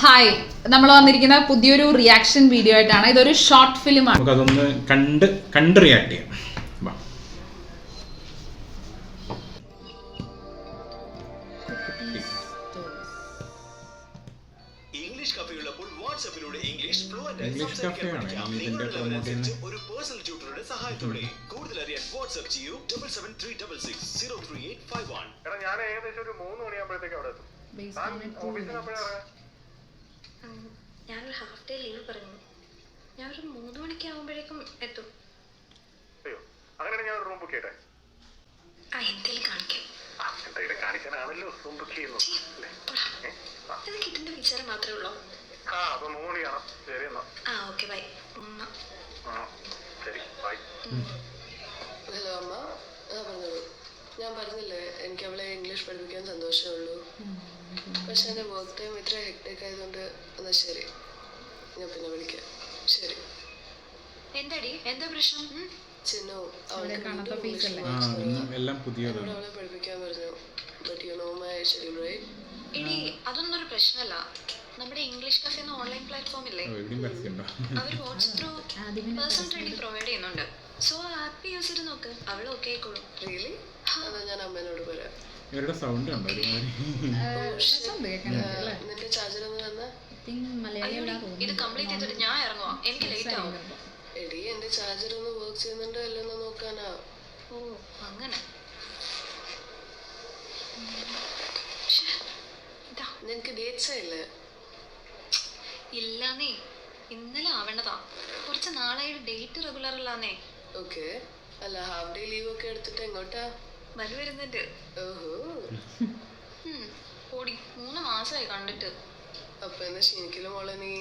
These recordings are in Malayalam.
ഹായ്, നമ്മൾ വന്നിരിക്കുന്ന പുതിയൊരു റിയാക്ഷൻ വീഡിയോ ആയിട്ടാണ്. ഇതൊരു ഷോർട്ട് ഫിലിം ആണ്. നമുക്ക് അതൊന്ന് കണ്ട് റിയാക്ട് ചെയ്യാം. ഇംഗ്ലീഷ് കഫേയുള്ളപ്പോൾ വാട്സ്ആപ്പിലൂടെ ഇംഗ്ലീഷ് ഫ്ലുവന്റ് ആയി ഇംഗ്ലീഷ് സംസാരിക്കാൻ കഫേയാണ് പഠിക്കാം. ഇതിന്റെ പ്രൊമോട്ട് ഒരു പേഴ്സണൽ ട്യൂട്ടറുടെ സഹായത്തോടെ കൂടുതൽ അറിയാൻ വാട്സ്ആപ്പ് ചെയ്യൂ 7736603851. എടാ ഞാൻ ഏകദേശം ഒരു 3 മണിയാകുമ്പോഴത്തേക്ക് അവിടെ എത്തും. ഞാനൊരു ഹാഫ് ഡേ ലീവ് പറഞ്ഞു. ഞാനൊരു 3 മണിക്ക് ആകുമ്പോഴേക്കും എത്തും. അയ്യോ, അങ്ങനെയാണ് ഞാൻ ഒരു റൂം ബുക്ക് ചെയ്യട്ടെ. എന്തെങ്കിലും കാണിക്കാം. എന്തെങ്കിലും കാണിക്കാനാണല്ലോ റൂം ബുക്ക് ചെയ്യുന്നത്. ഇത് കിട്ടുന്ന വിചാരം മാത്രമേ ഉള്ളൂ. അപ്പൊ 3 മണിയാണ്. ശരി എന്നാ. Okay bye. ശരി ബൈ. ഹലോ അമ്മ, പറഞ്ഞോളൂ. ഞാൻ പറഞ്ഞില്ലേ എനിക്ക് അവളെ ഇംഗ്ലീഷ് പഠിപ്പിക്കാൻ സന്തോഷമേ ഉള്ളൂ. പക്ഷെ എൻ്റെ വർക്ക് ടൈം ഇത്ര ഹെക്ടിക് ആയതുകൊണ്ട് എന്നാൽ ശരി, ഞാൻ പിന്നെ വിളിക്കാം. ശരി. എന്താടി, എന്താ പ്രശ്നം? ചിന്നു എല്ലാം പുതിയതാണ്. അവളെ പഠിപ്പിക്കാൻ പറഞ്ഞു. But you know my schedule right? എടി, അതൊന്നും ഒരു പ്രശ്നമല്ല. നമ്മുടെ ഇംഗ്ലീഷ് കഫേ എന്ന ഓൺലൈൻ പ്ലാറ്റ്ഫോം ഇല്ലേ, അവർ what's through personal training provide ചെയ്യുന്നുണ്ട്. സോ ആപ്പ് യൂസ് ചെയ്ത് നോക്ക്, അവൾ ഓക്കെ ആയിക്കോളും. റിയലി? അതാ ഞാൻ അമ്മേനോട് പറയാം. ഇവരുടെ സൗണ്ട് ഉണ്ടോ? നിന്റെ ചാർജർ ഒന്ന് തന്നാ. ഇത് കംപ്ലീറ്റ് ചെയ്തിട്ട് ഞാൻ ഇറങ്ങുവാ, എനിക്ക് ലേറ്റ് ആവും. എടി, എന്റെ ചാർജർ ഒന്ന് വർക്ക് ചെയ്യുന്നുണ്ടോ അല്ലെന്ന് നോക്കാനാ. ഓ അങ്ങനെ. നിനക്ക് ഡേറ്റ്സ് ഇല്ലേ? ഇല്ലാന്നേ, ഇന്നലെ ആവേണ്ടതാ. കുറച്ച് നാളായിട്ട് ഡേറ്റ് റെഗുലർ അല്ലാന്നേ. ഓക്കെ. അല്ല, ഹാഫ് ഡേ ലീവ് ഒക്കെ എടുത്തിട്ട് എങ്ങോട്ടാ? വരുന്നുണ്ട്. ഓഹോ. ഓടി 3 മാസമായി കണ്ടിട്ട്. അപ്പൊ എന്നാ ക്ഷീണിക്കലും മോളെ നീ.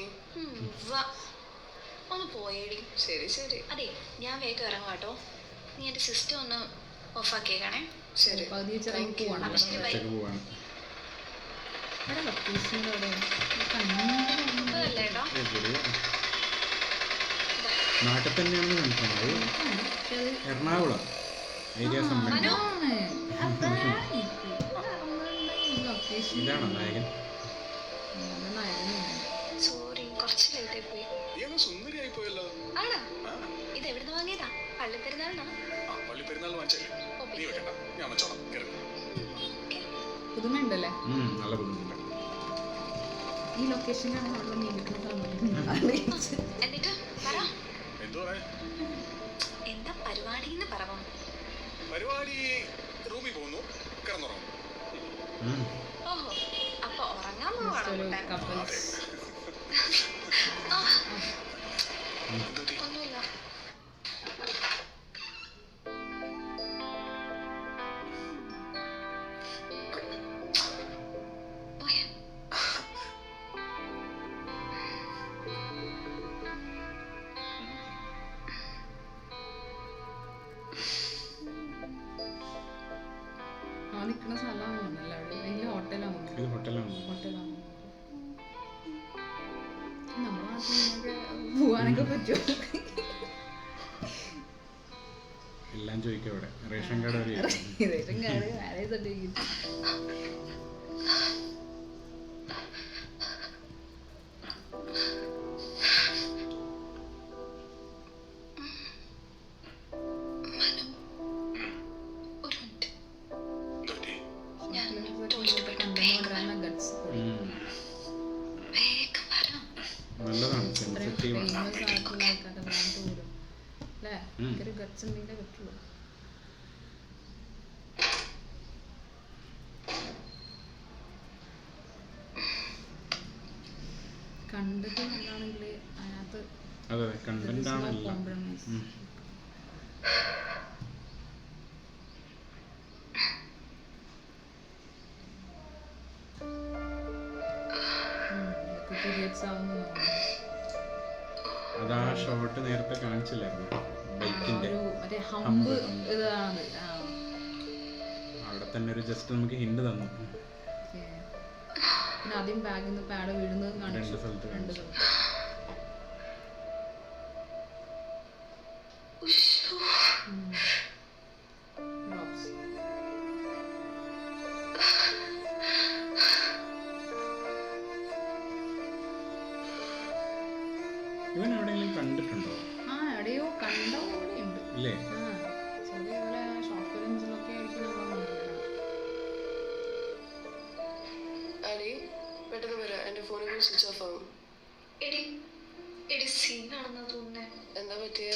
ഒന്ന് പോയേടി. ശരി ശരി. അതെ, ഞാൻ വേഗം ഇറങ്ങും കേട്ടോ. നീ എന്റെ സിസ്റ്റം ഒന്ന് ഓഫ് ആക്കിയേക്കണേ. ശരി. അതല്ലേട്ടോ. നാട്ടിൽ തന്നെയാണ് മനസ്സിലായത്. എറണാകുളം ഏരിയ സംബന്ധിച്ച് ഇതാണോ നായകൻ? സോറി, കുറച്ച് ലേറ്റ് ആയി പോയി. സുന്ദരിയായി പോയല്ലോ. ആണോ? ഇത് എവിടുന്ന് വാങ്ങിയതാ? പള്ളിപ്പെരുന്നാളിനാ? പള്ളിപ്പെരുന്നാൾ വാങ്ങിച്ചല്ലേ? നീ വെക്കണ്ട, ഞാൻ വെച്ചോളാം. പുതുമയുണ്ടല്ലേ? നല്ല പുതുമുണ്ട്. ഈ ലൊക്കേഷനാണ് നമ്മൾ എന്നിട്ട് പറ, എന്താ പരിപാടി പറവം? പരിപാടി റൂമിൽ പോകുന്നു, കിടന്നുറങ്ങും. ഓഹോ, അപ്പൊ ഉറങ്ങാൻ പോവാണോ? ഒന്നുമില്ല. നിൽക്കുന്ന സ്ഥലമാണല്ലോ അവിടെ. വലിയ ഹോട്ടലാണ്. ഇത് ഹോട്ടലാണ്. നമ്മുടെ നാട്ടിൽ പോവാനൊക്കെ പറ്റുമോ? എല്ലാം ചോദിക്കാം ഇവിടെ. റേഷൻ കാർഡ് വരെ റേഷൻ കാർഡ്, മാരേജ് സർട്ടിഫിക്കറ്റ്. നല്ലതാണ്, സെൻസിറ്റീവ് ആണ്. ഗട്സ് ഉണ്ടെങ്കിലേ പറ്റുള്ളൂ. കണ്ടിട്ട് നല്ലതാണെങ്കിൽ അതിനകത്ത് അതെ, കണ്ടന്റ് ആണല്ലോ. കോംപ്രമൈസ്. അതാ ഷോട്ട് നേരത്തെ കാണിച്ചില്ലായിരുന്നു, ബൈക്കിന്റെ ഇതാണ്. അവിടെ തന്നെ ഒരു ജസ്റ്റ് നമുക്ക് ഹിന്റ് തന്നു. പിന്നെ ആദ്യം ബാഗിൽ നിന്ന് പാഡ് വീഴുന്നത് കാണിച്ചു. 2 സ്ഥലത്ത് കാണിച്ചു. ഇവൻ എവിടെയെങ്കിലും കണ്ടിട്ടുണ്ടോ? എവിടെയോ കണ്ട പോലെയുണ്ട്. ഇല്ലേ? ചെറിയ പോലെ ഷോർട്ട് ഫിലിംസിലൊക്കെ ആയിരിക്കും നമ്മൾ ആടി പെട്ടെന്ന് വരാം, എൻ്റെ ഫോണിൽ സ്വിച്ച് ഓഫ് ആവും. എടി സീനാണെന്നാ തോന്നുന്നേ. എന്താ പറ്റിയ?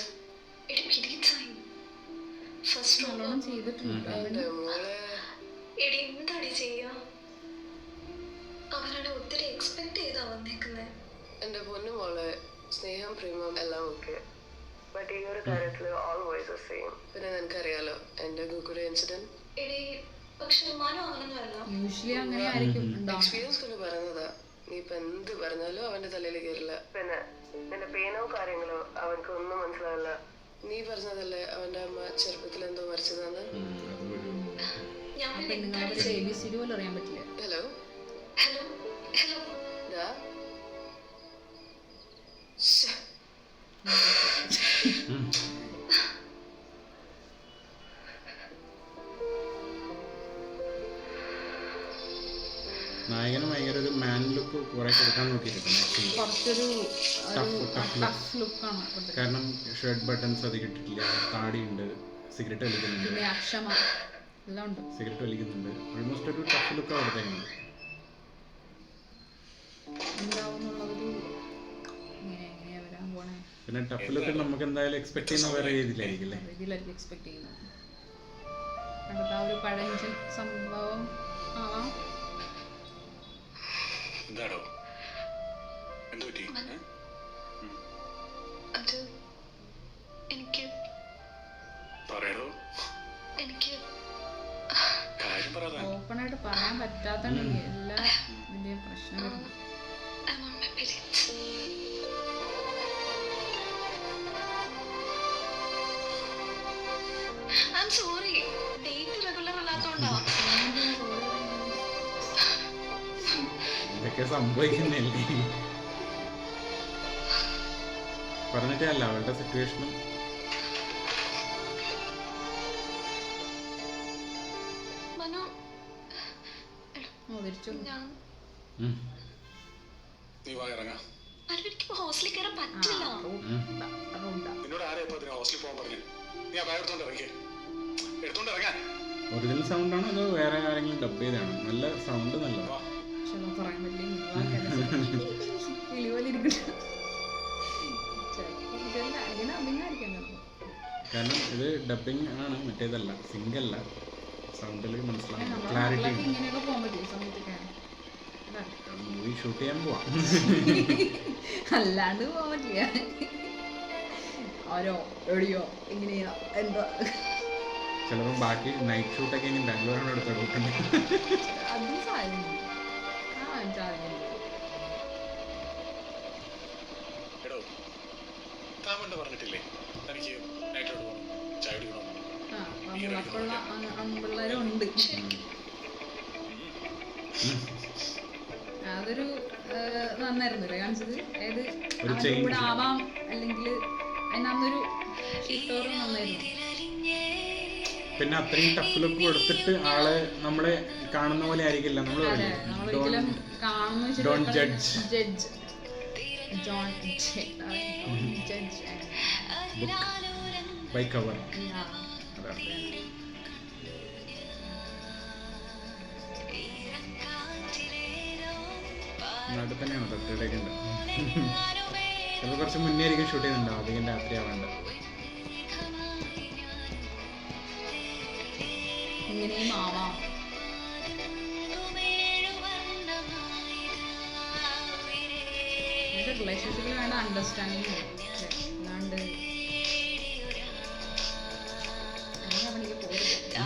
എടി പീരീഡ്സായി. ഫസ്റ്റ് നല്ലോണം ചെയ്തിട്ടുണ്ട്. എൻ്റെ മോളെ എടി എന്താടി ചെയ്യാ? അവരാണ് ഒത്തിരി എക്സ്പെക്ട് ചെയ്താ വന്നേക്കുന്നേ. എൻ്റെ പൊന്നു മോളെ, സ്നേഹം പ്രേമം എല്ലാം ഓക്കെ, ബട്ട് ഈ ഒരു കാര്യത്തിൽ ഓൾവേസ് സെയിം. പിന്നെ നിനക്കറിയാലോ എൻ്റെ ഗുക്കുടെ ഇൻസിഡന്റ്. എടി പക്ഷെ മനു അങ്ങനൊന്നുമല്ല. യൂഷ്വലി അങ്ങനെ ആയിരിക്കും. എക്സ്പീരിയൻസ് കൊണ്ട് പറയുന്നതാ. നീ ഇപ്പൊ എന്ത് പറഞ്ഞാലും അവന്റെ തലയിൽ കയറില്ല. പിന്നെ നിന്റെ പെയിനോ കാര്യങ്ങളോ അവനക്ക് ഒന്നും മനസ്സിലാവില്ല. നീ പറഞ്ഞതല്ലേ അവന്റെ അമ്മ ചെറുപ്പത്തിൽ എന്തോ മരിച്ചതാന്ന്. ഞാൻ പിന്നെ നിങ്ങൾക്ക് ABCD പോലും അറിയാൻ പറ്റില്ല. ഹലോ ഹലോ ഹലോ ഡാ നായകന് ഭയങ്കര ഒരു മാൻ ലുക്ക് കുറെ കൊടുക്കാൻ നോക്കിയിട്ടുണ്ട്. കുറച്ചൊരു ടഫ് ലുക്കാണ്. കാരണം ഷർട്ട് ബട്ടൺസ് അത് കിട്ടിട്ടില്ല, താടിയുണ്ട്, സിഗരറ്റ് വലിക്കുന്നുണ്ട്, പിന്നെ അക്ഷമ എല്ലാം ഉണ്ട്. സിഗരറ്റ് വലിക്കുന്നുണ്ട്. ഓൾമോസ്റ്റ് ഒരു ടഫ് ലുക്ക് കൊടുത്തേക്കുന്നത്. എന്താവുന്നുള്ളതൊരു എങ്ങനെയാ വരാൻ പോണേ. പിന്നെ ടഫ് ലുക്ക് നമുക്ക് എന്തായാലും എക്സ്പെക്ട് ചെയ്യുന്ന വേറെ രീതിയിലായിരിക്കില്ലേ? രീതിയിലായിരിക്കും എക്സ്പെക്ട് ചെയ്യുന്നത്. കണ്ടത് ആ ഒരു പഴഞ്ചൻ സംഭവം ആവാം. എന്താടോ എന്ത് പറ്റി? അത് എനിക്ക് പറയടോ, എനിക്ക് കാര്യം പറയാ. ഓപ്പണായിട്ട് പറയാൻ പറ്റാത്തതാണ് എല്ലാ ഇതിന്റെയും പ്രശ്നം വരുന്നത്. I'm on my periods. I'm sorry. Date regular അല്ലാത്തോണ്ടാ. ഇതൊക്കെ സംഭവിക്കുന്നില്ലേ? പറഞ്ഞിട്ടേ അല്ല അവളുടെ സിറ്റുവേഷനും. മനു തിരിച്ചു ഞാൻ നീ വാ ഇറങ്ങാ. എനിക്ക് ഹോസ്റ്റലിൽ കയറാൻ പറ്റില്ല. നിന്നോട് ആരെയാ ഇപ്പൊ അതിന് ഹോസ്റ്റലിൽ പോകാൻ പറഞ്ഞു? നീ ആ ബാഗ് എടുത്തോണ്ട് ഇറങ്ങി. എടുത്തോണ്ട് ഇറങ്ങാൻ. ഒറിജിനൽ സൗണ്ട് ആണോ അതോ വേറെ ആരെങ്കിലും ഡബ് ചെയ്താണോ? നല്ല സൗണ്ട് നല്ലതാ. പറയാൻ പറ്റില്ല. കാരണം ഇത് ഡബിങ് ആണ്, മറ്റേതല്ല, സിംഗല്ല. സൗണ്ടിൽ മനസ്സിലാവും, ക്ലാരിറ്റി. ഇങ്ങനെയൊക്കെ പോകാൻ പറ്റില്ല സമയത്തൊക്കെ. മൂവി ഷൂട്ട് ചെയ്യാൻ പോവാം. അല്ലാണ്ട് പോകാൻ പറ്റില്ല. ആരോ എവിടെയോ എങ്ങനെയാ എന്താ. ചിലപ്പോൾ ബാക്കി നൈറ്റ് ഷൂട്ടൊക്കെ ഇനി ബാംഗ്ലൂരാണ് എടുത്ത് കൊടുക്കുന്നത്. അതും സാധ്യത. എടോ താൻ കൊണ്ട് പറഞ്ഞിട്ടില്ലേ തനിക്ക് നൈറ്റോട് പോകണം, ചായ കുടിക്കണം. പിള്ളേരുണ്ട്. അതൊരു നന്നായിരുന്നില്ലേ കാണിച്ചത്? ഏത് കൂടെ ആവാം, അല്ലെങ്കിൽ അതിനന്നൊരു നന്നായിരുന്നു. പിന്നെ അത്രയും ടഫ് ലുക്ക് കൊടുത്തിട്ട് ആള് നമ്മളെ കാണുന്ന പോലെ ആയിരിക്കില്ല. നമ്മൾ ഡോണ്ട് ജഡ്ജ് ബൈ കവർ. നാട്ടിൽ തന്നെയാണ്, തൊട്ടിടയൊക്കെ ഉണ്ട്. ചിലപ്പോൾ കുറച്ച് മുന്നേ ആയിരിക്കും ഷൂട്ട് ചെയ്യുന്നുണ്ടാവും, അധികം രാത്രി ആവേണ്ട. ഇങ്ങനെയും ആവാം. റിലേഷൻഷിപ്പിൽ വേണ്ട അണ്ടർസ്റ്റാൻഡിങ്. അല്ലാണ്ട് അവനിക്ക് പോയില്ല.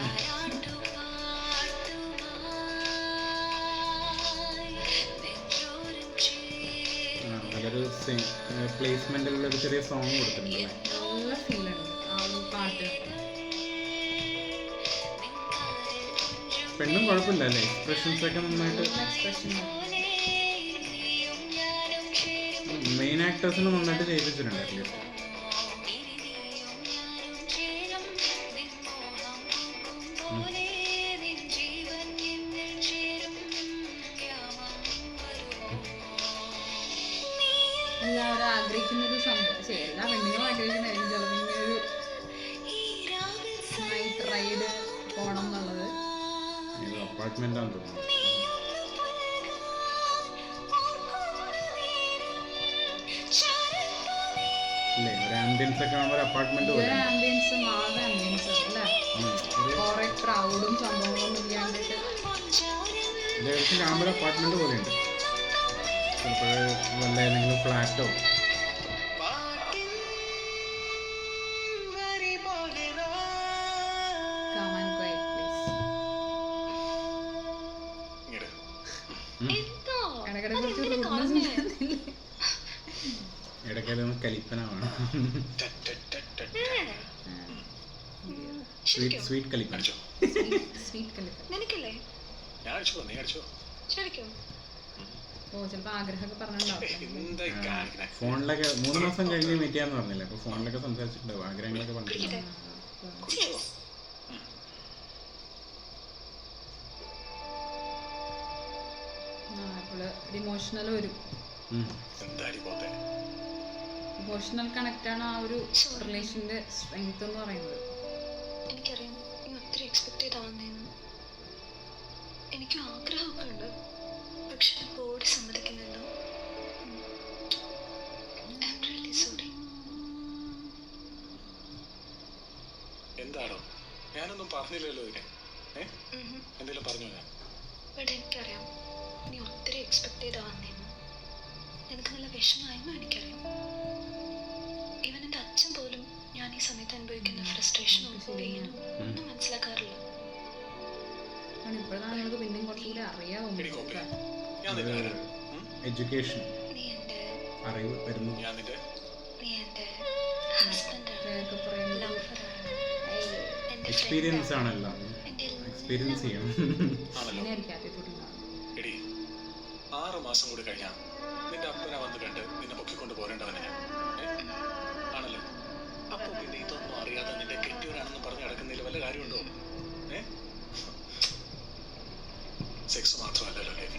നല്ലൊരു പ്ലേസ്മെന്റിലുള്ള ഒരു ചെറിയ സോങ് കൊടുത്തിട്ടുണ്ട്. നല്ല ഫീലുണ്ട് ആ ഒരു പാട്ട്. പെണ്ണും കുഴപ്പമില്ല അല്ലേ? എക്സ്പ്രഷൻസ് ഒക്കെ നന്നായിട്ട്. എക്സ്പ്രഷൻ മെയിൻ ആക്ടേഴ്സിന് നന്നായിട്ട് ചെയ്യിപ്പിച്ചിട്ടുണ്ട്. അറ്റ്ലീസ്റ്റ് എല്ലാവരും ആഗ്രഹിക്കുന്നൊരു സംഭവം. ശരി, എല്ലാ പെണ്ണുങ്ങളും ആഗ്രഹിക്കുന്നതായിരിക്കും ചിലപ്പോൾ ഇങ്ങനെ ഒരു നൈറ്റ് റൈഡ് പോകണം എന്നുള്ളത്. അപ്പാർട്ട്മെന്റ് ആണെന്ന് തോന്നുന്നു. അല്ലേ, ഒരു ആംബിയൻസ് ഒക്കെ ആകുമ്പോൾ അപ്പാർട്ട്മെന്റ് പോലെ. ആംബിയൻസ് മാറുന്ന ആംബിയൻസ് അല്ലേ, കുറെ ക്രൗഡും സംഭവങ്ങളൊന്നും ഇല്ലാണ്ടിട്ട് ഏകദേശം കാണുമ്പോൾ അപ്പാർട്ട്മെന്റ് പോലെയുണ്ട്. ചിലപ്പോൾ വല്ല ഏതെങ്കിലും ഫ്ലാറ്റോ ഇടയ്ക്കത് കലിപ്പനാണ്. സ്വീറ്റ് കലിപ്പന. നിനക്കല്ലേ? ശരിക്കും? ഓ, ചിലപ്പോ ആഗ്രഹമൊക്കെ പറഞ്ഞിട്ടുണ്ടാവും. ഫോണിലൊക്കെ 3 മാസം കഴിഞ്ഞ് മീറ്റ് ചെയ്യാന്ന് പറഞ്ഞില്ലേ, അപ്പൊ ഫോണിലൊക്കെ സംസാരിച്ചിട്ടുണ്ടാവും, ആഗ്രഹങ്ങളൊക്കെ പറഞ്ഞിട്ടുണ്ടാവും. ഇമോഷണൽ വരും. ഇമോഷണൽ കണക്ട് ആണ് ആ ഒരു റിലേഷന്റെ സ്ട്രെങ്ത് എന്ന് പറയുന്നത്. എനിക്കറിയാം നീ ഒത്തിരി എക്സ്പെക്റ്റഡ് ആവുന്നതെന്ന്. എനിക്കും ആഗ്രഹമൊക്കെ ഉണ്ട്, പക്ഷെ ബോഡി സമ്മതിക്കുന്നില്ല. സോറി. എന്താണോ ഞാനൊന്നും പറഞ്ഞില്ലല്ലോ ഇതിനെ. എന്തെങ്കിലും പറഞ്ഞു ഞാൻ? ബട്ട് എനിക്കറിയാം നീ ഒത്തിരി എക്സ്പെക്റ്റഡ് ആവുന്നതെന്ന്. എനിക്ക് നല്ല വിഷമമായിരുന്നു എനിക്കറിയാം. ഈവൻ എൻ്റെ അച്ഛൻ പോലും ഞാൻ ഈ സമയത്ത് അനുഭവിക്കുന്ന ഫ്രസ്ട്രേഷനും പെയിനും ഒന്നും മനസ്സിലാക്കാറില്ല. ഇപ്പോഴാണ് നിങ്ങൾക്ക് പിന്നെയും കുറച്ചുകൂടി അറിയാവും. എഡ്യൂക്കേഷൻ, നീ എൻ്റെ അറിവ് വരുന്നു. നീ എൻ്റെ ഹസ്ബൻഡാണ്, ലവറാണ്, എൻ്റെ എക്സ്പീരിയൻസ് ആണല്ലോ, എക്സ്പീരിയൻസ് ചെയ്യണം. 6 മാസം കൂടി കഴിഞ്ഞാ നിന്റെ അപ്പനെ വന്ന് കണ്ട് നിന്നെ പൊക്കിക്കൊണ്ട് പോരേണ്ടവനെ ആണല്ലോ. അപ്പൊ പിന്നെ ഇതൊന്നും അറിയാതെ നിന്റെ കെട്ടിയവരാണെന്ന് പറഞ്ഞ് നടക്കുന്നതിൽ വല്ല കാര്യമുണ്ടോ? സെക്സ് മാത്രമല്ലല്ലോ ലൈഫ്.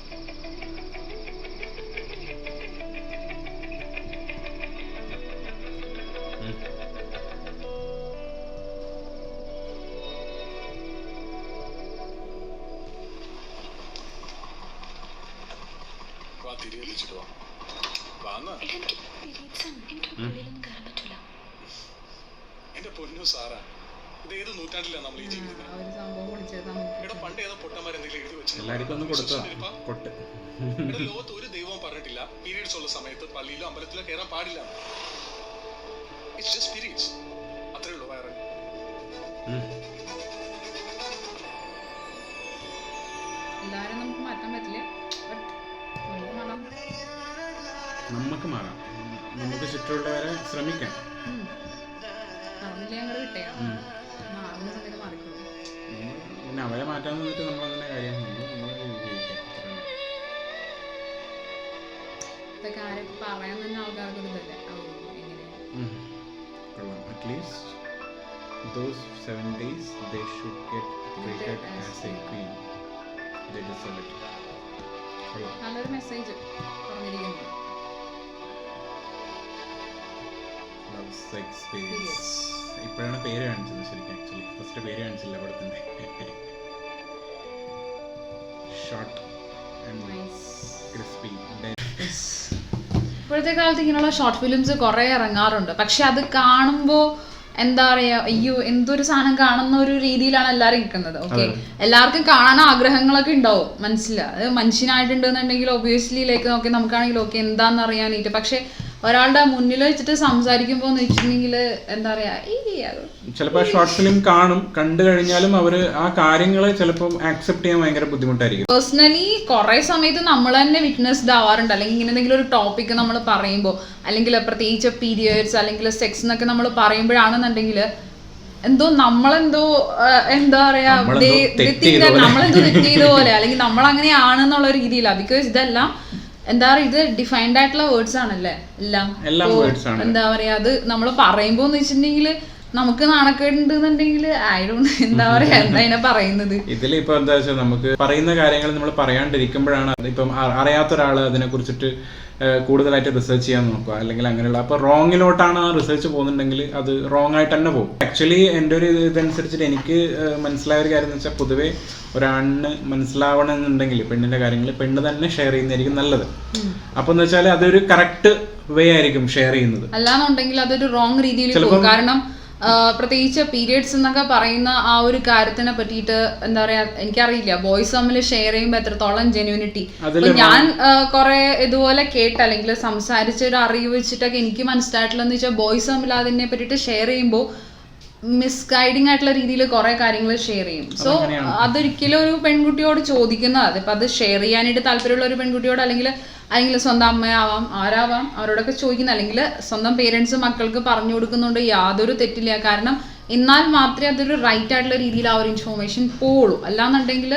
എന്റെ പൊന്നു സാറാ, ഇത് ഏത് നൂറ്റാണ്ടിലാണ് നമ്മൾ ഈ ജീവിക്കുന്നത്? പണ്ട് ഏതോ പൊട്ടന്മാരെന്തെങ്കിലും എഴുതി വെച്ചു. ലോകത്ത് ഒരു ദൈവവും പറഞ്ഞിട്ടില്ല പീരീഡ്സ് ഉള്ള സമയത്ത് പള്ളിയിലോ അമ്പലത്തിലോ കയറാൻ പാടില്ല. ഇറ്റ്സ് ജസ്റ്റ് പീരീഡ്സ്, അത്രേ ഉള്ളൂ. വേറെ എല്ലാരും നമുക്ക് മാറ്റാൻ പറ്റില്ല, നമുക്ക് മാറാം, നമുക്ക് ചുറ്റുമുള്ളവരെ ശ്രമിക്കാം. പിന്നെ അവരെ മാറ്റാൻ നിന്നിട്ട് നമ്മളങ്ങനെ കാര്യം ഇതൊക്കെ ആരൊക്കെ പറയാൻ തന്നെ ആൾക്കാർക്ക് ഒരു ഇതല്ലേ. കൊള്ളാം. At least those 7 days they should get treated as a queen. They deserve it. കൊള്ളാം. നല്ലൊരു മെസ്സേജ് പറഞ്ഞിരിക്കുന്നു. ഇപ്പോഴാണ് പേര് കാണിച്ചത് ശരിക്കും. ആക്ച്വലി ഫസ്റ്റ് പേര് കാണിച്ചില്ല പടത്തിന്റെ. Short and crispy. ഇപ്പോഴത്തെ കാലത്ത് ഇങ്ങനെയുള്ള ഷോർട്ട് ഫിലിംസ് കുറേ ഇറങ്ങാറുണ്ട്. പക്ഷെ അത് കാണുമ്പോൾ എന്താ പറയാ, അയ്യോ എന്തൊരു സാധനം കാണുന്ന ഒരു രീതിയിലാണ് എല്ലാവരും നിൽക്കുന്നത്. ഓക്കെ, എല്ലാവർക്കും കാണാൻ ആഗ്രഹങ്ങളൊക്കെ ഉണ്ടാവും, മനസ്സിലാവും. അത് മനുഷ്യനായിട്ടുണ്ടെന്നുണ്ടെങ്കിൽ ഒബിയസ്ലി ലൈക്ക് നോക്കി നമുക്കാണെങ്കിൽ ഓക്കെ എന്താണെന്ന് അറിയാനായിട്ട്. പക്ഷെ ഒരാളുടെ മുന്നിൽ വെച്ചിട്ട് സംസാരിക്കുമ്പോൾ എന്ന് വെച്ചിട്ടുണ്ടെങ്കിൽ എന്താ പറയാ, ചിലപ്പോൾ ഷോർട്ട് ഫിലിം കാണും, കണ്ടു കഴിഞ്ഞാലും അവര് ആ കാര്യങ്ങൾ ചിലപ്പോൾ ആക്സെപ്റ്റ് ചെയ്യാൻ ഭയങ്കര ബുദ്ധിമുട്ടായിരിക്കും. പേഴ്സണലി കുറെ സമയത്ത് നമ്മൾ തന്നെ വിറ്റ്നസ്ഡ് ആവാറുണ്ട്. അല്ലെങ്കിൽ ഇങ്ങനെ എന്തെങ്കിലും ഒരു ടോപ്പിക് നമ്മൾ പറയുമ്പോൾ, അല്ലെങ്കിൽ പ്രത്യേകിച്ച് പീരിയഡ്സ് അല്ലെങ്കിൽ സെക്സ് എന്നൊക്കെ നമ്മൾ പറയുമ്പോഴാണെന്നുണ്ടെങ്കിൽ എന്തോ നമ്മളെന്തോ എന്താ പറയാ നമ്മളെന്തോ തെറ്റ് ചെയ്ത പോലെ, അല്ലെങ്കിൽ നമ്മൾ അങ്ങനെയാണെന്നുള്ള രീതിയിലാണ്. ബിക്കോസ് ഇതെല്ലാം എന്താ പറയുക, ഇത് ഡിഫൈൻഡ് ആയിട്ടുള്ള വേർഡ്സ് ആണല്ലേ എല്ലാം. എന്താ പറയാ, അത് നമ്മൾ പറയുമ്പോ എന്ന് വെച്ചിട്ടുണ്ടെങ്കിൽ നമുക്ക് നാണക്കേടുണ്ടെന്നുണ്ടെങ്കിൽ ആയിരൊന്നും എന്താ പറയാ എന്താ അതിനെ പറയുന്നത്. ഇതിലിപ്പോ എന്താ വെച്ചാൽ നമുക്ക് പറയുന്ന കാര്യങ്ങൾ നമ്മൾ പറയാണ്ടിരിക്കുമ്പോഴാണ് ഇപ്പം അറിയാത്ത ഒരാൾ അതിനെ കുറിച്ചിട്ട് കൂടുതലായിട്ട് റിസർച്ച് ചെയ്യാൻ നോക്കുക, അല്ലെങ്കിൽ അങ്ങനെയുള്ള. അപ്പോൾ റോങ്ങിലോട്ടാണ് ആ റിസർച്ച് പോകുന്നുണ്ടെങ്കിൽ അത് റോങ് ആയിട്ട് തന്നെ പോകും. ആക്ച്വലി എൻ്റെ ഒരു ഇതനുസരിച്ചിട്ട് എനിക്ക് മനസ്സിലായ ഒരു കാര്യം എന്ന് വെച്ചാൽ, പൊതുവേ ഒരാണിന് മനസ്സിലാവണമെന്നുണ്ടെങ്കിൽ പെണ്ണിൻ്റെ കാര്യങ്ങൾ പെണ്ണ് തന്നെ ഷെയർ ചെയ്യുന്നതായിരിക്കും നല്ലത്. അപ്പോൾ എന്ന് വെച്ചാൽ അതൊരു കറക്റ്റ് വേ ആയിരിക്കും ഷെയർ ചെയ്യുന്നത്. അല്ലാന്നുണ്ടെങ്കിൽ അതൊരു റോങ് രീതിയിൽ പോകും. കാരണം പ്രത്യേകിച്ച് പീരിയഡ്സ് എന്നൊക്കെ പറയുന്ന ആ ഒരു കാര്യത്തിനെ പറ്റിയിട്ട് എന്താ പറയാ, എനിക്കറിയില്ല ബോയ്സ് തമ്മിൽ ഷെയർ ചെയ്യുമ്പോൾ എത്രത്തോളം ജെന്യൂനിറ്റി. ഞാൻ കുറെ ഇതുപോലെ കേട്ട് അല്ലെങ്കിൽ സംസാരിച്ച ഒരു അറിവ് വെച്ചിട്ടൊക്കെ എനിക്ക് മനസ്സിലായിട്ടുള്ളതെന്ന് വെച്ചാൽ, ബോയ്സ് തമ്മിൽ അതിനെ പറ്റിയിട്ട് ഷെയർ ചെയ്യുമ്പോൾ മിസ്ഗൈഡിങ് ആയിട്ടുള്ള രീതിയിൽ കുറെ കാര്യങ്ങൾ ഷെയർ ചെയ്യും. സോ അതൊരിക്കലും ഒരു പെൺകുട്ടിയോട് ചോദിക്കുന്നത്, ഇപ്പൊ അത് ഷെയർ ചെയ്യാനായിട്ട് താല്പര്യമുള്ള ഒരു പെൺകുട്ടിയോട് അല്ലെങ്കിൽ സ്വന്തം അമ്മയാവാം, ആരാവാം, അവരോടൊക്കെ ചോദിക്കുന്ന, അല്ലെങ്കിൽ സ്വന്തം പേരൻസ് മക്കൾക്ക് പറഞ്ഞു കൊടുക്കുന്നുണ്ട്, യാതൊരു തെറ്റില്ല. കാരണം എന്നാൽ മാത്രമേ അതൊരു റൈറ്റ് ആയിട്ടുള്ള രീതിയിൽ ആ ഒരു ഇൻഫോർമേഷൻ പോവുള്ളൂ. അല്ലാന്നുണ്ടെങ്കിൽ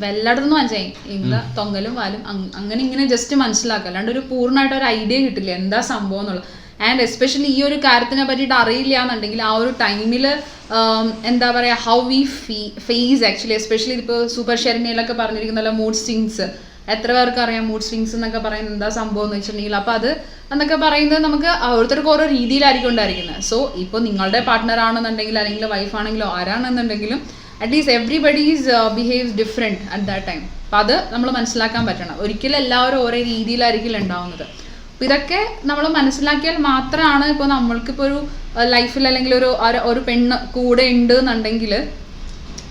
വെല്ലടത്തുനിന്ന് മനസ്സിലായി ഇല്ല തൊങ്ങലും വാലും അങ്ങനെ ഇങ്ങനെ ജസ്റ്റ് മനസ്സിലാക്കുക, അല്ലാണ്ട് ഒരു പൂർണ്ണമായിട്ട് ഒരു ഐഡിയ കിട്ടില്ല എന്താ സംഭവം എന്നുള്ളത്. ആൻഡ് എസ്പെഷ്യലി ഈ ഒരു കാര്യത്തിനെ പറ്റിയിട്ട് അറിയില്ല എന്നുണ്ടെങ്കിൽ ആ ഒരു ടൈമിൽ എന്താ പറയുക, how we face actually, especially ഇപ്പോൾ സൂപ്പർ ഷെയറിങ്ങിലൊക്കെ പറഞ്ഞിരിക്കുന്നല്ലോ മൂഡ് സ്വിങ്സ്. എത്ര പേർക്ക് അറിയാം മൂഡ് സ്വിങ്സ് എന്നൊക്കെ പറയുന്നത് എന്താ സംഭവം എന്ന് വെച്ചിട്ടുണ്ടെങ്കിൽ, അപ്പോൾ അത് എന്നൊക്കെ പറയുന്നത് നമുക്ക് ഓരോരുത്തർക്ക് ഓരോ രീതിയിലായിരിക്കും ഉണ്ടായിരിക്കുന്നത്. സോ ഇപ്പോൾ നിങ്ങളുടെ പാർട്ട്ണർ ആണെന്നുണ്ടെങ്കിൽ അല്ലെങ്കിൽ വൈഫ് ആണെങ്കിലോ ആരാണെന്നുണ്ടെങ്കിലും at least everybody's behaves different at that time. അപ്പം അത് നമ്മൾ മനസ്സിലാക്കാൻ പറ്റണം. ഒരിക്കലും എല്ലാവരും ഓരോ രീതിയിലായിരിക്കും ഉണ്ടാവുന്നത്. അപ്പോൾ ഇതൊക്കെ നമ്മൾ മനസ്സിലാക്കിയാൽ മാത്രമാണ് ഇപ്പോൾ നമ്മൾക്കിപ്പോൾ ഒരു ലൈഫിൽ അല്ലെങ്കിൽ ഒരു പെണ്ണ് കൂടെ ഉണ്ട് എന്നുണ്ടെങ്കിൽ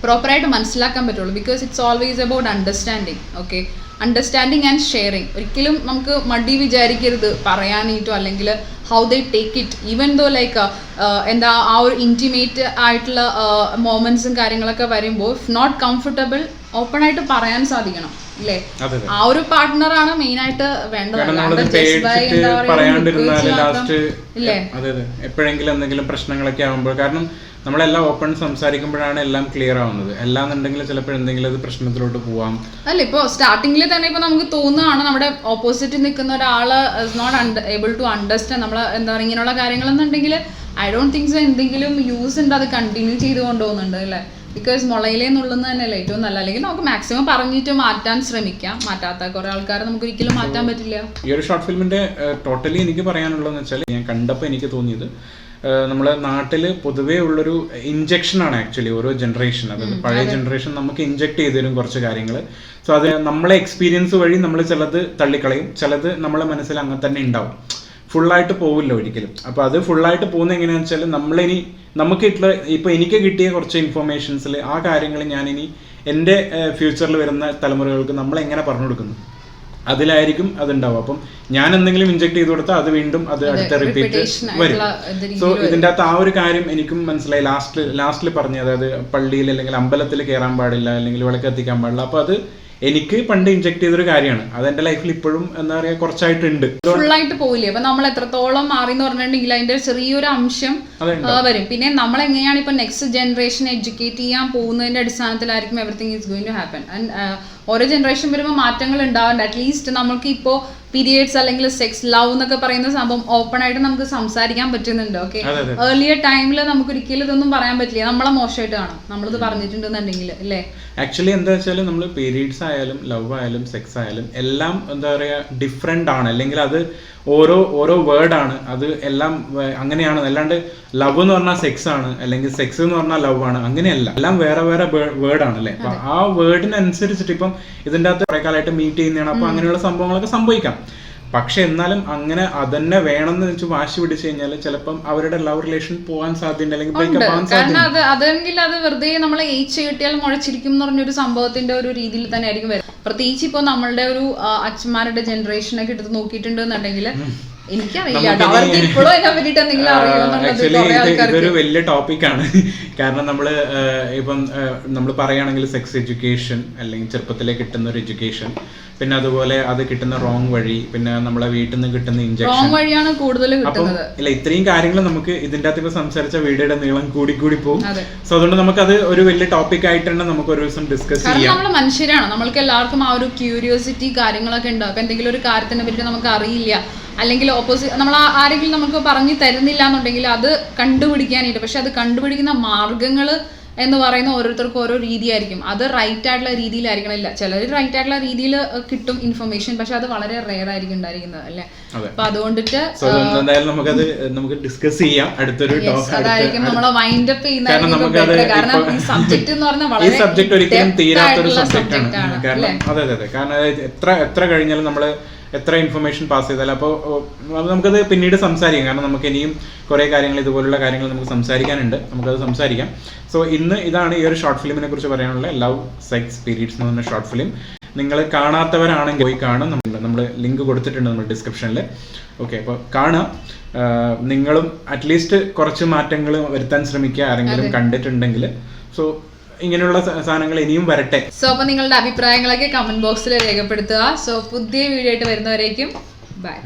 പ്രോപ്പറായിട്ട് മനസ്സിലാക്കാൻ പറ്റുള്ളൂ. Because it's always about understanding. Okay, understanding and sharing. ഒരിക്കലും നമുക്ക് മടി വിചാരിക്കരുത് പറയാനായിട്ടോ, അല്ലെങ്കിൽ how they take it, even though like എന്താ ആ ഒരു ഇൻറ്റിമേറ്റ് ആയിട്ടുള്ള മൊമെന്റ്സും കാര്യങ്ങളൊക്കെ വരുമ്പോൾ ഇഫ് നോട്ട് കംഫർട്ടബിൾ ഓപ്പൺ ആയിട്ട് പറയാൻ സാധിക്കണം, ഇല്ലേ? ആ ഒരു പാർട്ട്ണറാണ് മെയിൻ ആയിട്ട് വേണ്ടത്. എപ്പോഴെങ്കിലും എന്തെങ്കിലും പ്രശ്നങ്ങളൊക്കെ ആകുമ്പോൾ, കാരണം നമ്മളെല്ലാം ഓപ്പൺ സംസാരിക്കുമ്പോഴാണ് എല്ലാം ക്ലിയർ ആവുന്നത്. അല്ലാന്നുണ്ടെങ്കിൽ ചിലപ്പോൾ എന്തെങ്കിലും അത് പ്രശ്നത്തിലോട്ട് പോവാം. അല്ല, ഇപ്പോൾ സ്റ്റാർട്ടിങ്ങിൽ തന്നെ ഇപ്പോൾ നമുക്ക് തോന്നുകയാണ് നമ്മുടെ ഓപ്പോസിറ്റ് നിൽക്കുന്ന ഒരാള് is not able to understand നമ്മൾ എന്താ പറയുക ഇങ്ങനെയുള്ള കാര്യങ്ങളെന്നുണ്ടെങ്കിൽ ഐ ഡോണ്ട് തിങ്ക് സോ എന്തെങ്കിലും യൂസ് ഉണ്ട് അത് കണ്ടിന്യൂ ചെയ്ത് കൊണ്ടുപോകുന്നുണ്ട്, അല്ലേ? ബിക്കോസ് മുളയിലേ നുള്ളുന്നത് തന്നെയല്ലേ ഏറ്റവും നല്ല. അല്ലെങ്കിൽ നമുക്ക് മാക്സിമം പറഞ്ഞിട്ട് മാറ്റാൻ ശ്രമിക്കാം. മാറ്റാത്ത കുറെ ആൾക്കാരെ നമുക്ക് ഒരിക്കലും മാറ്റാൻ പറ്റില്ല. ഈ ഒരു ഷോർട്ട് ഫിലിമിന്റെ ടോട്ടലി എനിക്ക് പറയാനുള്ളതെന്ന് വെച്ചാൽ, ഞാൻ കണ്ടപ്പോൾ എനിക്ക് തോന്നിയത്, നമ്മളെ നാട്ടിൽ പൊതുവേ ഉള്ളൊരു ഇഞ്ചക്ഷനാണ് ആക്ച്വലി ഓരോ ജനറേഷൻ. അതായത് പഴയ ജനറേഷൻ നമുക്ക് ഇഞ്ചക്ട് ചെയ്തു തരും കുറച്ച് കാര്യങ്ങൾ. സോ അത് നമ്മളെ എക്സ്പീരിയൻസ് വഴി നമ്മൾ ചിലത് തള്ളിക്കളയും, ചിലത് നമ്മളെ മനസ്സിൽ അങ്ങനെ തന്നെ ഉണ്ടാവും. ഫുള്ളായിട്ട് പോവില്ല ഒരിക്കലും. അപ്പോൾ അത് ഫുള്ളായിട്ട് പോകുന്നത് എങ്ങനെയാണെന്ന് വെച്ചാൽ, നമുക്ക് ഇപ്പോൾ എനിക്ക് കിട്ടിയ കുറച്ച് ഇൻഫോർമേഷൻസിൽ ആ കാര്യങ്ങൾ ഞാനിനി എൻ്റെ ഫ്യൂച്ചറിൽ വരുന്ന തലമുറകൾക്ക് നമ്മളെങ്ങനെ പറഞ്ഞു കൊടുക്കുന്നു, അതിലായിരിക്കും അതുണ്ടാവും. അപ്പം ഞാൻ എന്തെങ്കിലും ഇഞ്ചക്ട് ചെയ്ത് കൊടുത്താൽ അത് വീണ്ടും അത് അടുത്ത റിപ്പീറ്റ് വരും. സോ ഇതിൻ്റെ അകത്ത് ആ ഒരു കാര്യം എനിക്കും മനസ്സിലായി ലാസ്റ്റിൽ പറഞ്ഞു. അതായത് പള്ളിയിൽ അല്ലെങ്കിൽ അമ്പലത്തിൽ കയറാൻ പാടില്ല, അല്ലെങ്കിൽ വിളക്ക് കത്തിക്കാൻ പാടില്ല. അപ്പോൾ അത് എനിക്ക് പണ്ട് ഇഞ്ചക്ട് ചെയ്തൊരു കാര്യമാണ്. അത് എൻ്റെ ലൈഫിൽ ഇപ്പോഴും എന്താ പറയുക കുറച്ചായിട്ടുണ്ട്. ഫുള്ളായിട്ട് പോവില്ലേ? അപ്പൊ നമ്മൾ എത്രത്തോളം മാറി എന്ന് പറഞ്ഞിട്ടുണ്ടെങ്കിൽ അതിന്റെ ചെറിയൊരു അംശം വരും. പിന്നെ നമ്മൾ എങ്ങനെയാണ് ഇപ്പൊ നെക്സ്റ്റ് ജനറേഷൻ എഡ്യൂക്കേറ്റ് ചെയ്യാൻ പോകുന്നതിന്റെ അടിസ്ഥാനത്തിലായിരിക്കും everything is going to happen. And ഓരോ ജനറേഷൻ വരുമ്പോൾ മാറ്റങ്ങൾ ഉണ്ടാവാറുണ്ട്. അറ്റ്ലീസ്റ്റ് നമുക്ക് ഇപ്പോൾ പീരിയഡ്സ് അല്ലെങ്കിൽ സെക്സ് ലവ് എന്നൊക്കെ പറയുന്ന സംഭവം ഓപ്പൺ ആയിട്ട് നമുക്ക് സംസാരിക്കാൻ പറ്റുന്നുണ്ട്. ഓക്കെ, ഏർലിയർ ടൈമിൽ നമുക്ക് ഒരിക്കലും ഇതൊന്നും പറയാൻ പറ്റില്ല. നമ്മളെ മോശമായിട്ട് കാണാം നമ്മളിത് പറഞ്ഞിട്ടുണ്ടെന്നുണ്ടെങ്കിൽ, അല്ലേ? ആക്ച്വലി എന്താ വെച്ചാൽ, നമ്മൾ പീരീഡ്സ് ആയാലും ലവ് ആയാലും സെക്സ് ആയാലും എല്ലാം എന്താ പറയുക ഡിഫറെൻ്റ് ആണ്. അല്ലെങ്കിൽ അത് ഓരോ വേർഡാണ്. അത് എല്ലാം അങ്ങനെയാണ്. അല്ലാണ്ട് ലവ് എന്ന് പറഞ്ഞാൽ സെക്സ് ആണ്, അല്ലെങ്കിൽ സെക്സ് എന്ന് പറഞ്ഞാൽ ലവ് ആണ്, അങ്ങനെയല്ല. എല്ലാം വേറെ വേറെ വേർഡാണ്, അല്ലേ? അപ്പൊ ആ വേർഡിനനുസരിച്ചിട്ട് ഇപ്പം ഇതിൻ്റെ അകത്ത് കുറെ കാലമായിട്ട് മീറ്റ് ചെയ്യുന്നതാണ്. അപ്പൊ അങ്ങനെയുള്ള സംഭവങ്ങളൊക്കെ സംഭവിക്കാം. പക്ഷെ എന്നാലും അങ്ങനെ അതന്നെ വേണമെന്ന് വെച്ച് വാശി പിടിച്ചു കഴിഞ്ഞാൽ ചിലപ്പം അവരുടെ ലവ് റിലേഷൻ പോകാൻ സാധ്യതയുണ്ട്, അല്ലെങ്കിൽ ബ്രേക്കപ്പ് ആവാൻ സാധ്യത. അതെങ്കിൽ അത് വെറുതെ നമ്മളെ ഏച്ച് കിട്ടിയാൽ മുഴച്ചിരിക്കും എന്ന് പറഞ്ഞൊരു സംഭവത്തിന്റെ ഒരു രീതിയിൽ തന്നെ ആയിരിക്കും വരും. പ്രത്യേകിച്ച് ഇപ്പൊ നമ്മളുടെ ഒരു അച്ഛന്മാരുടെ ജനറേഷനൊക്കെ എടുത്ത് നോക്കിയിട്ടുണ്ടെന്നുണ്ടെങ്കിൽ എനിക്കറിയില്ല അവർക്ക് ഇപ്പോഴും അതിനെ പറ്റിയിട്ട് എന്തെങ്കിലും അറിയുമോ. ഇതൊരു വലിയ ടോപ്പിക്കാണ്. കാരണം ഇപ്പം നമ്മൾ പറയുകയാണെങ്കിൽ സെക്സ് എഡ്യൂക്കേഷൻ, അല്ലെങ്കിൽ ചെറുപ്പത്തിലെ കിട്ടുന്ന ഒരു എഡ്യൂക്കേഷൻ, പിന്നെ അതുപോലെ അത് കിട്ടുന്ന റോങ് വഴി, പിന്നെ നമ്മളെ വീട്ടിൽ നിന്ന് കിട്ടുന്ന ഇഞ്ചക്ഷൻ വഴിയാണ് കൂടുതൽ കിട്ടുന്നത്. ഇല്ല, ഇത്രയും കാര്യങ്ങൾ നമുക്ക് ഇതിന്റെ അകത്ത് ഇപ്പൊ സംസാരിച്ച വീഡിയോയുടെ നീളം കൂടി പോകും. സോ അതുകൊണ്ട് നമുക്കത് ഒരു വലിയ ടോപ്പിക് ആയിട്ട് തന്നെ നമുക്ക് ഒരു ദിവസം ഡിസ്കസ് ചെയ്യാം. നമ്മൾ മനുഷ്യരാണ്, നമ്മൾക്ക് എല്ലാവർക്കും ആ ഒരു ക്യൂരിയോസിറ്റി കാര്യങ്ങളൊക്കെ ഉണ്ട്. അപ്പൊ എന്തെങ്കിലും ഒരു കാര്യത്തിനെ പറ്റി നമുക്ക് അറിയില്ല, അല്ലെങ്കിൽ ഓപ്പോസിറ്റ് നമ്മൾ ആരെങ്കിലും നമുക്ക് പറഞ്ഞു തരുന്നില്ല എന്നുണ്ടെങ്കിൽ അത് കണ്ടുപിടിക്കാനായിട്ട്, പക്ഷെ അത് കണ്ടുപിടിക്കുന്ന മാർഗങ്ങൾ എന്ന് പറയുന്ന ഓരോരുത്തർക്കും ഓരോ രീതിയായിരിക്കും. അത് റൈറ്റ് ആയിട്ടുള്ള രീതിയിലായിരിക്കണില്ല. ചിലർ റൈറ്റ് ആയിട്ടുള്ള രീതിയിൽ കിട്ടും ഇൻഫർമേഷൻ, പക്ഷെ അത് വളരെ റെയർ ആയിരിക്കും ഉണ്ടായിരിക്കുന്നത് അല്ലേ. അപ്പൊ അതുകൊണ്ടിട്ട് എന്തായാലും നമുക്ക് ഡിസ്കസ് ചെയ്യാം അടുത്തൊരു ടോപ്പിക്. അതായിരിക്കും നമ്മളെ വൈൻഡ് അപ്പ് ചെയ്യുന്നതായിരിക്കും. കാരണം ഈ സബ്ജക്ട് എന്ന് പറഞ്ഞാൽ ഈ സബ്ജക്ട് ഒരിക്കലും തീരാത്തൊരു സബ്ജക്റ്റ് ആണ്. കാരണം അതെ കാരണം എത്ര കഴിഞ്ഞാലും നമ്മള് എത്ര ഇൻഫർമേഷൻ പാസ് ചെയ്താലും അപ്പോൾ നമുക്കത് പിന്നീട് സംസാരിക്കാം. കാരണം നമുക്ക് ഇനിയും കുറേ കാര്യങ്ങൾ ഇതുപോലുള്ള കാര്യങ്ങൾ നമുക്ക് സംസാരിക്കാനുണ്ട്, നമുക്കത് സംസാരിക്കാം. സോ ഇന്ന് ഇതാണ് ഈ ഒരു ഷോർട്ട് ഫിലിമിനെ കുറിച്ച് പറയാനുള്ള ലവ് സെക്സ് പീരീഡ്സ് എന്ന് പറഞ്ഞ ഷോർട്ട് ഫിലിം. നിങ്ങൾ കാണാത്തവരാണെങ്കിൽ പോയി കാണും. നമ്മൾ ലിങ്ക് കൊടുത്തിട്ടുണ്ട് നമ്മൾ ഡിസ്ക്രിപ്ഷനിൽ. ഓക്കെ, അപ്പോൾ കാണാം. നിങ്ങളും അറ്റ്ലീസ്റ്റ് കുറച്ച് മാറ്റങ്ങൾ വരുത്താൻ ശ്രമിക്കുക ആരെങ്കിലും കണ്ടിട്ടുണ്ടെങ്കിൽ. സോ ഇങ്ങനെയുള്ള സാധനങ്ങൾ ഇനിയും വരട്ടെ. സോ അപ്പൊ നിങ്ങളുടെ അഭിപ്രായങ്ങളൊക്കെ കമന്റ് ബോക്സിൽ രേഖപ്പെടുത്തുക. സോ പുതിയ വീഡിയോ ആയിട്ട് വരുന്നവരേക്കും ബൈ.